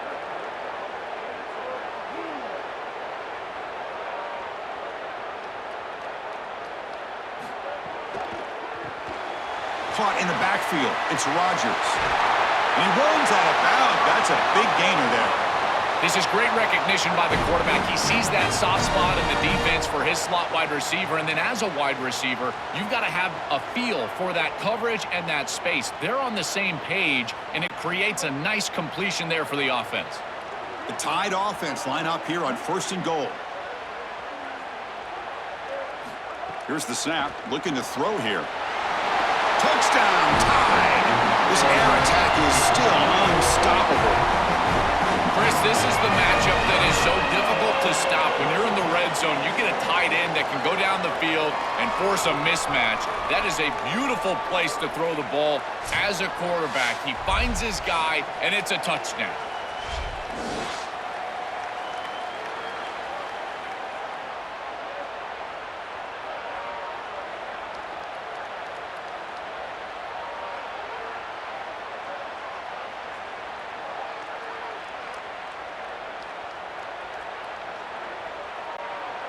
Caught in the backfield. It's Rodgers. And he runs out of bounds. That's a big gainer there. This is great recognition by the quarterback. He sees that soft spot in the defense for his slot wide receiver, and then as a wide receiver, you've got to have a feel for that coverage and that space. They're on the same page, and it creates a nice completion there for the offense. The Tide offense line up here on 1st and goal. Here's the snap, looking to throw here. Touchdown, Tide! This air attack is still unstoppable. Chris, this is the matchup that is so difficult to stop. When you're in the red zone, you get a tight end that can go down the field and force a mismatch. That is a beautiful place to throw the ball as a quarterback. He finds his guy, and it's a touchdown.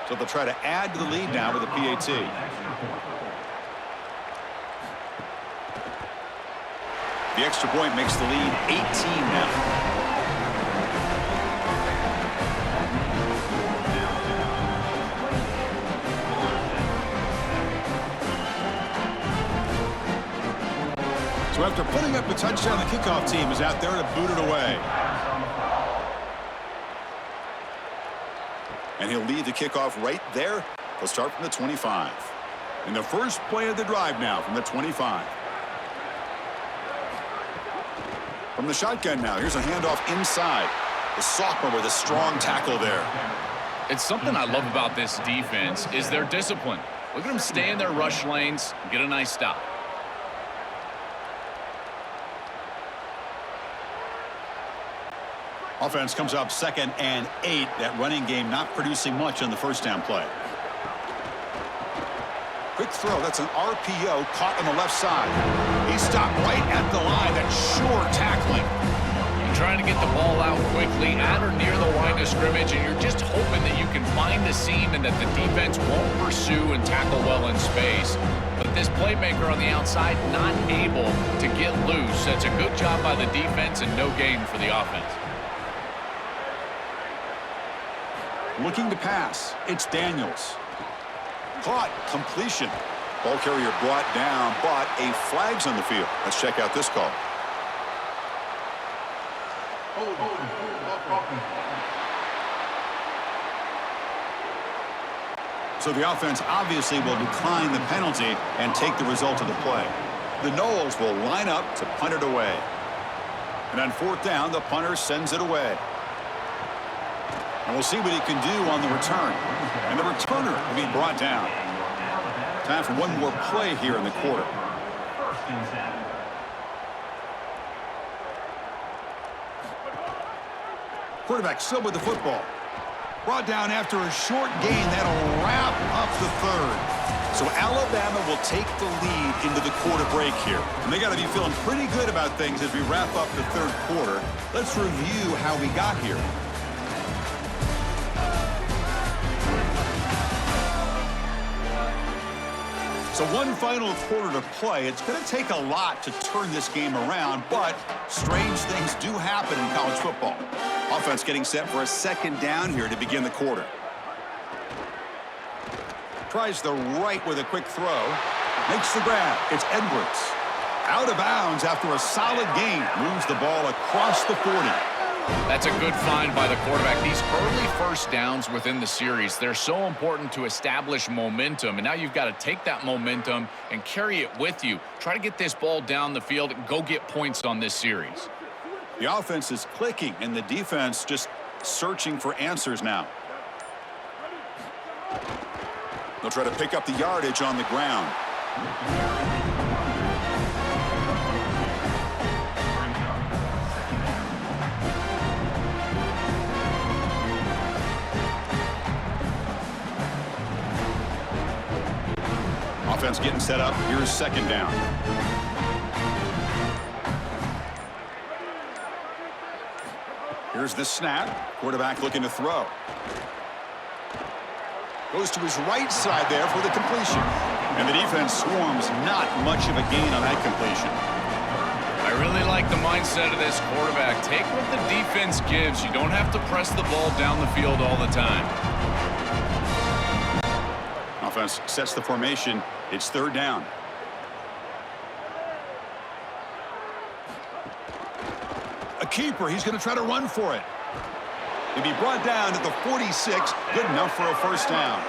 So they'll try to add to the lead now with a PAT. The extra point makes the lead 18 now. So after putting up a touchdown, the kickoff team is out there to boot it away. And he'll lead the kickoff right there. They'll start from the 25. And the first play of the drive now from the 25. From the shotgun now, here's a handoff inside. The sophomore with a strong tackle there. It's something I love about this defense is their discipline. Look at them stay in their rush lanes, get a nice stop. Offense comes up 2nd and 8. That running game not producing much on the first down play. Quick throw. That's an RPO caught on the left side. He stopped right at the line. That's sure tackling. You're trying to get the ball out quickly at or near the line of scrimmage, and you're just hoping that you can find the seam and that the defense won't pursue and tackle well in space. But this playmaker on the outside not able to get loose. That's a good job by the defense and no gain for the offense. Looking to pass. It's Daniels. Caught. Completion. Ball carrier brought down, but a flag's on the field. Let's check out this call. So the offense obviously will decline the penalty and take the result of the play. The Noles will line up to punt it away. And on 4th down, the punter sends it away. And we'll see what he can do on the return. And the returner will be brought down. Time for one more play here in the quarter. Quarterback still with the football. Brought down after a short gain. That'll wrap up the 3rd. So Alabama will take the lead into the quarter break here. And they got to be feeling pretty good about things as we wrap up the 3rd quarter. Let's review how we got here. So one final quarter to play. It's going to take a lot to turn this game around, but strange things do happen in college football. Offense getting set for a 2nd down here to begin the quarter. Tries the right with a quick throw. Makes the grab. It's Edwards. Out of bounds after a solid gain. Moves the ball across the 40. That's a good find by the quarterback. These early first downs within the series, they're so important to establish momentum. And now you've got to take that momentum and carry it with you. Try to get this ball down the field and go get points on this series. The offense is clicking, and the defense just searching for answers now. They'll try to pick up the yardage on the ground. Offense getting set up. Here's 2nd down. Here's the snap. Quarterback looking to throw. Goes to his right side there for the completion. And the defense swarms. Not much of a gain on that completion. I really like the mindset of this quarterback. Take what the defense gives. You don't have to press the ball down the field all the time. Offense sets the formation. It's 3rd down. A keeper. He's going to try to run for it. He'll be brought down to the 46. Good enough for a 1st down.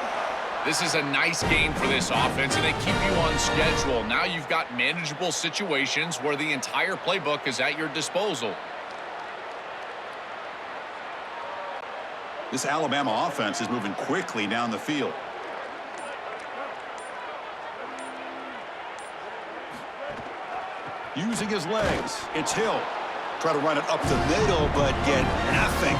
This is a nice game for this offense, and they keep you on schedule. Now you've got manageable situations where the entire playbook is at your disposal. This Alabama offense is moving quickly down the field. Using his legs. It's Hill. Try to run it up the middle, but get nothing.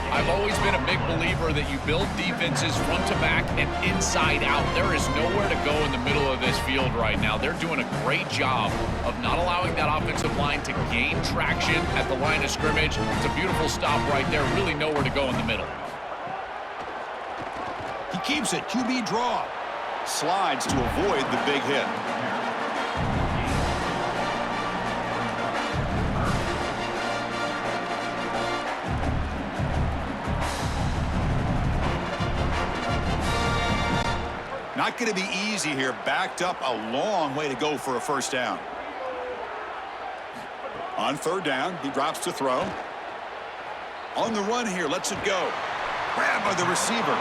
I've always been a big believer that you build defenses front to back and inside out. There is nowhere to go in the middle of this field right now. They're doing a great job of not allowing that offensive line to gain traction at the line of scrimmage. It's a beautiful stop right there. Really nowhere to go in the middle. He keeps it. QB draw. Slides to avoid the big hit. Not going to be easy here. Backed up a long way to go for a 1st down. On 3rd down, he drops to throw. On the run here, lets it go. Grabbed by the receiver.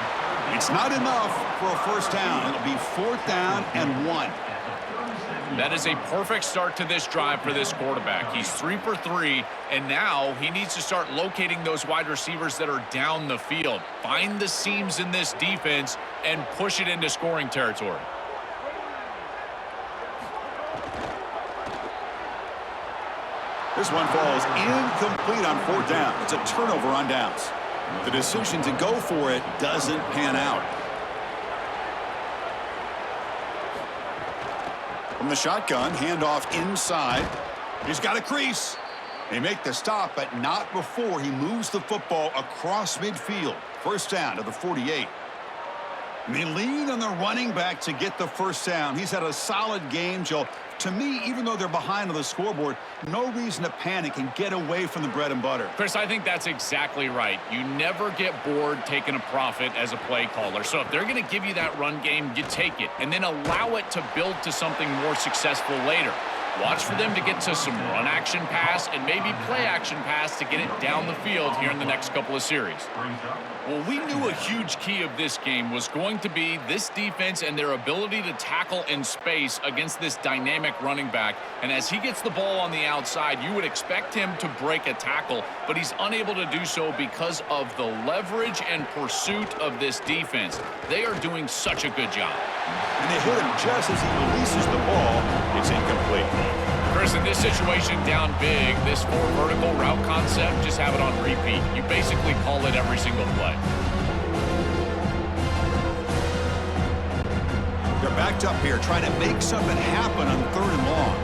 It's not enough for a 1st down. It'll be 4th down and 1. That is a perfect start to this drive for this quarterback. He's 3 for 3, and now he needs to start locating those wide receivers that are down the field. Find the seams in this defense and push it into scoring territory. This one falls incomplete on 4th down. It's a turnover on downs. The decision to go for it doesn't pan out. From the shotgun, handoff inside. He's got a crease. They make the stop, but not before he moves the football across midfield. 1st down to the 48. And they lean on the running back to get the 1st down. He's had a solid game, Joe. To me, even though they're behind on the scoreboard, no reason to panic and get away from the bread and butter. Chris, I think that's exactly right. You never get bored taking a profit as a play caller. So if they're going to give you that run game, you take it and then allow it to build to something more successful later. Watch for them to get to some run action pass and maybe play action pass to get it down the field here in the next couple of series. Well, we knew a huge key of this game was going to be this defense and their ability to tackle in space against this dynamic running back. And as he gets the ball on the outside, you would expect him to break a tackle, but he's unable to do so because of the leverage and pursuit of this defense. They are doing such a good job. And they hit him just as he releases the ball. It's incomplete. Chris, in this situation down big, this 4 vertical route concept, just have it on repeat. You basically call it every single play. They're backed up here trying to make something happen on 3rd and long.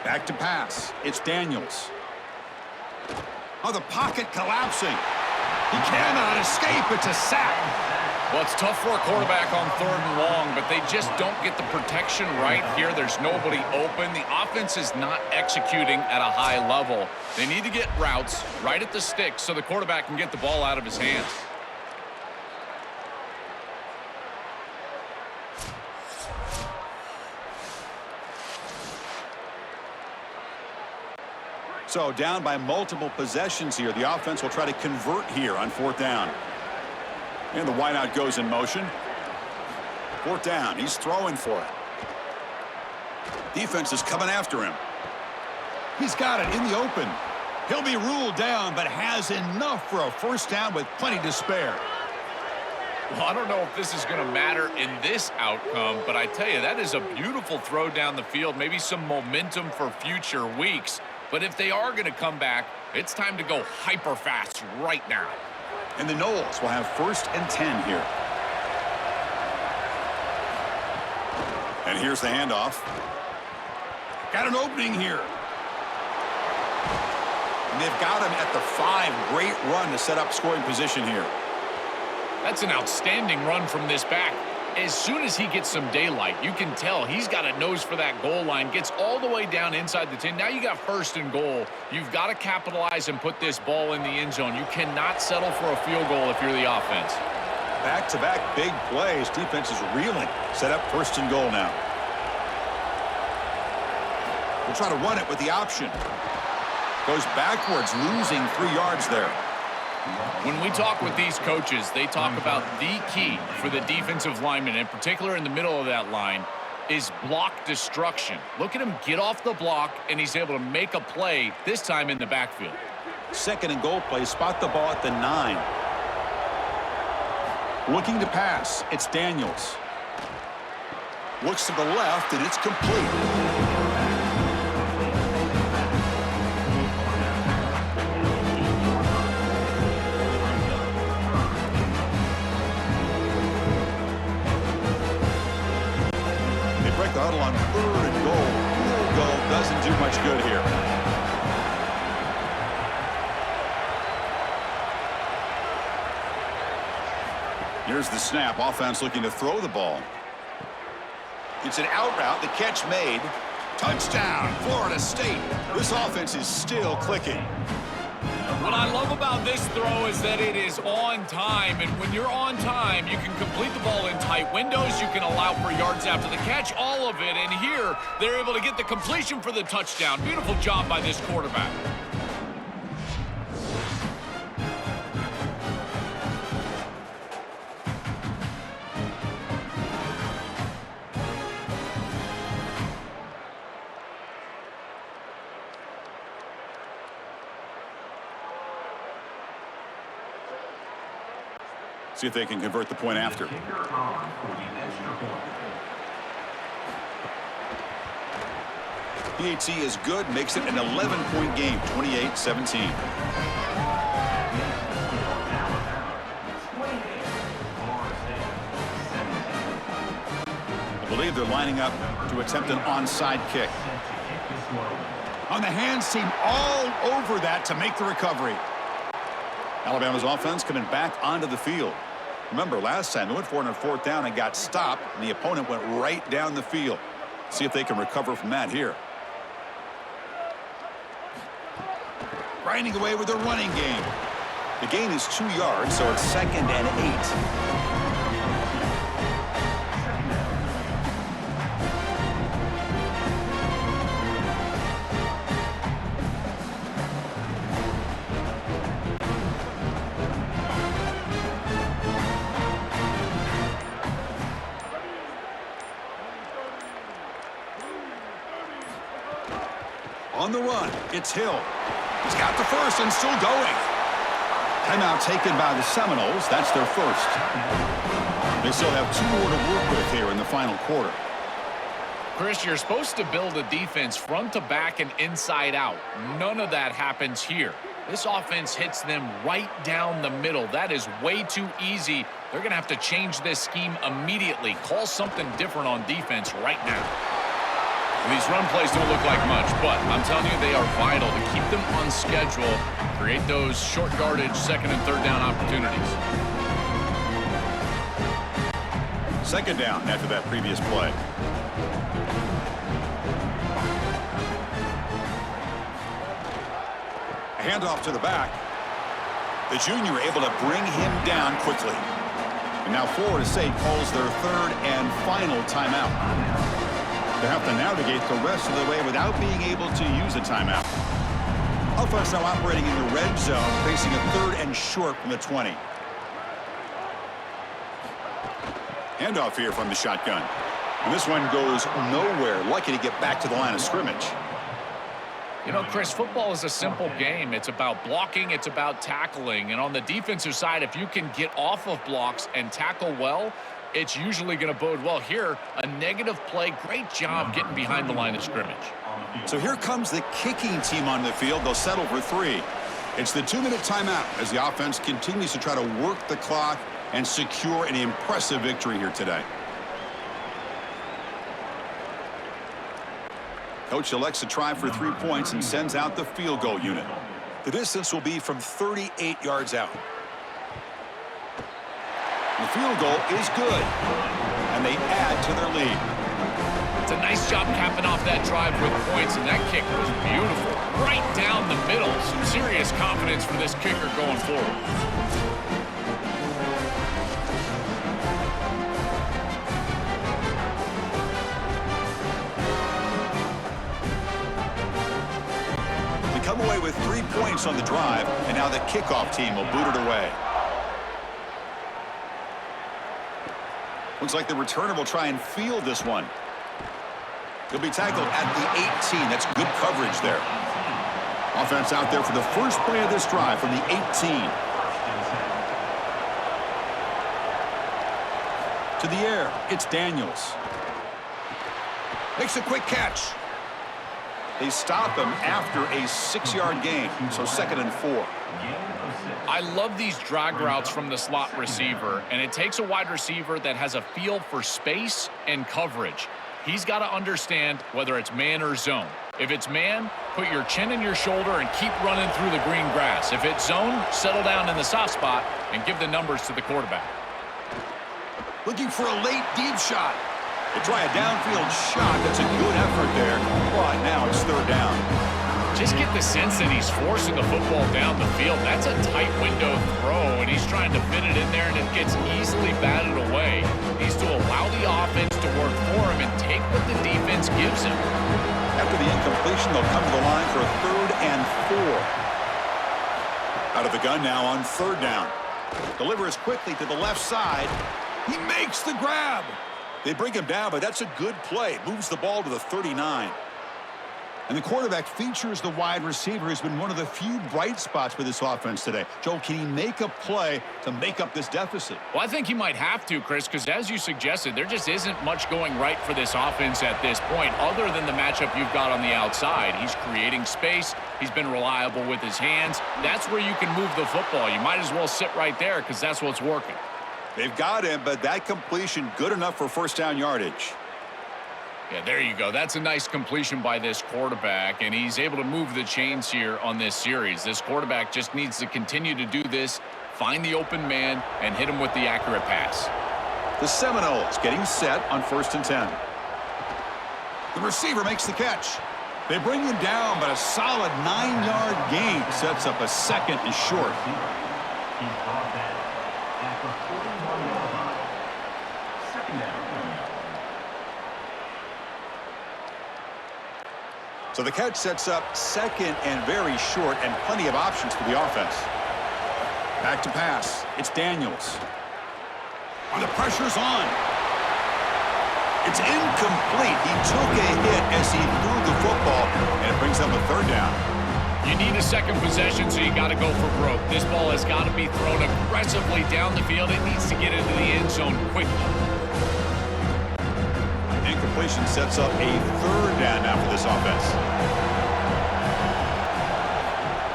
Back to pass. It's Daniels. Oh, the pocket collapsing. He cannot escape. It's a sack. Well, it's tough for a quarterback on 3rd and long, but they just don't get the protection right here. There's nobody open. The offense is not executing at a high level. They need to get routes right at the sticks so the quarterback can get the ball out of his hands. So down by multiple possessions here. The offense will try to convert here on 4th down. And the wideout goes in motion. 4th down. He's throwing for it. Defense is coming after him. He's got it in the open. He'll be ruled down, but has enough for a 1st down with plenty to spare. Well, I don't know if this is going to matter in this outcome, but I tell you, that is a beautiful throw down the field. Maybe some momentum for future weeks. But if they are going to come back, it's time to go hyper fast right now. And the Knowles will have 1st and 10 here. And here's the handoff. Got an opening here. And they've got him at the 5. Great run to set up scoring position here. That's an outstanding run from this back. As soon as he gets some daylight, you can tell he's got a nose for that goal line, gets all the way down inside the 10. Now you got 1st and goal. You've got to capitalize and put this ball in the end zone. You cannot settle for a field goal if you're the offense. Back-to-back big plays. Defense is reeling. Set up 1st and goal now. We'll try to run it with the option. Goes backwards, losing 3 yards there. When we talk with these coaches, they talk about the key for the defensive lineman, in particular in the middle of that line, is block destruction. Look at him get off the block, and he's able to make a play, this time in the backfield. 2nd and goal play. Spot the ball at the 9. Looking to pass. It's Daniels. Looks to the left, and it's complete. The huddle on 3rd and goal. Field goal doesn't do much good here. Here's the snap. Offense looking to throw the ball. It's an out route. The catch made. Touchdown, Florida State. This offense is still clicking. What I love about this throw is that it is on time, and when you're on time, you can complete the ball in tight windows, you can allow for yards after the catch, all of it, and here, they're able to get the completion for the touchdown. Beautiful job by this quarterback. See if they can convert the point after. PAT is good, makes it an 11-point game, 28-17. I believe they're lining up to attempt an onside kick. On the hands team, all over that to make the recovery. Alabama's offense coming back onto the field. Remember, last time they went for it on 4th down and got stopped, and the opponent went right down the field. See if they can recover from that here. Grinding away with their running game. The gain is 2 yards, so it's 2nd and 8. On the run, it's Hill. He's got the first and still going. Timeout taken by the Seminoles. That's their first. They still have 2 more to work with here in the final quarter. Chris, you're supposed to build a defense front to back and inside out. None of that happens here. This offense hits them right down the middle. That is way too easy. They're going to have to change this scheme immediately. Call something different on defense right now. These run plays don't look like much, but I'm telling you, they are vital to keep them on schedule, create those short yardage 2nd and 3rd down opportunities. 2nd down after that previous play. A handoff to the back. The junior able to bring him down quickly. And now Florida State calls their 3rd and final timeout. They have to navigate the rest of the way without being able to use a timeout. Offense now operating in the red zone, facing a 3rd and short from the 20. Handoff here from the shotgun. And this one goes nowhere. Lucky to get back to the line of scrimmage. You know, Chris, football is a simple game. It's about blocking. It's about tackling. And on the defensive side, if you can get off of blocks and tackle well, it's usually going to bode well. Here, a negative play. Great job getting behind the line of scrimmage. So here comes the kicking team on the field. They'll settle for 3. It's the 2-minute timeout as the offense continues to try to work the clock and secure an impressive victory here today. Coach elects to try for 3 points and sends out the field goal unit. The distance will be from 38 yards out. The field goal is good, and they add to their lead. It's a nice job capping off that drive with points, and that kick was beautiful. Right down the middle. Some serious confidence for this kicker going forward. They come away with 3 points on the drive, and now the kickoff team will boot it away. Looks like the returner will try and field this one. He'll be tackled at the 18. That's good coverage there. Offense out there for the first play of this drive from the 18. To the air, it's Daniels. Makes a quick catch. They stop him after a 6-yard gain, so 2nd and 4. I love these drag routes from the slot receiver, and it takes a wide receiver that has a feel for space and coverage. He's got to understand whether it's man or zone. If it's man, put your chin in your shoulder and keep running through the green grass. If it's zone, settle down in the soft spot and give the numbers to the quarterback. Looking for a late deep shot. They try a downfield shot. That's a good effort there, but now it's 3rd down. Just get the sense that he's forcing the football down the field. That's a tight window throw, and he's trying to fit it in there, and it gets easily batted away. He needs to allow the offense to work for him and take what the defense gives him. After the incompletion, they'll come to the line for a 3rd and 4. Out of the gun now on 3rd down. Delivers quickly to the left side. He makes the grab. They bring him down, but that's a good play. Moves the ball to the 39. And the quarterback features the wide receiver who's been one of the few bright spots for this offense today. Joel, can he make a play to make up this deficit? Well, I think he might have to, Chris, because as you suggested, there just isn't much going right for this offense at this point other than the matchup you've got on the outside. He's creating space. He's been reliable with his hands. That's where you can move the football. You might as well sit right there because that's what's working. They've got him, but that completion good enough for first down yardage. Yeah, there you go. That's a nice completion by this quarterback, and he's able to move the chains here on this series. This quarterback just needs to continue to do this, find the open man, and hit him with the accurate pass. The Seminoles getting set on 1st and 10. The receiver makes the catch. They bring him down, but a solid 9-yard gain sets up a 2nd and short. He's brought back at the 41-yard line. 2nd down. So the catch sets up 2nd and very short and plenty of options for the offense. Back to pass. It's Daniels. And the pressure's on. It's incomplete. He took a hit as he threw the football, and it brings up a 3rd down. You need a second possession, so you got to go for broke. This ball has got to be thrown aggressively down the field. It needs to get into the end zone quickly. Incompletion sets up a 3rd down now for this offense.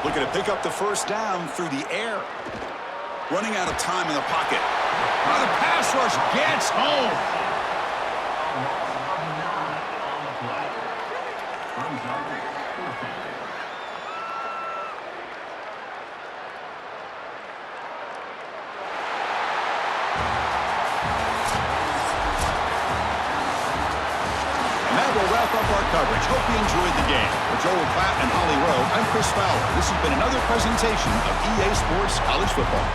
Looking to pick up the first down through the air. Running out of time in the pocket. Oh, the pass rush gets home. Coverage. Hope you enjoyed the game. For Joel Platt and Holly Rowe, I'm Chris Fowler. This has been another presentation of EA Sports College Football.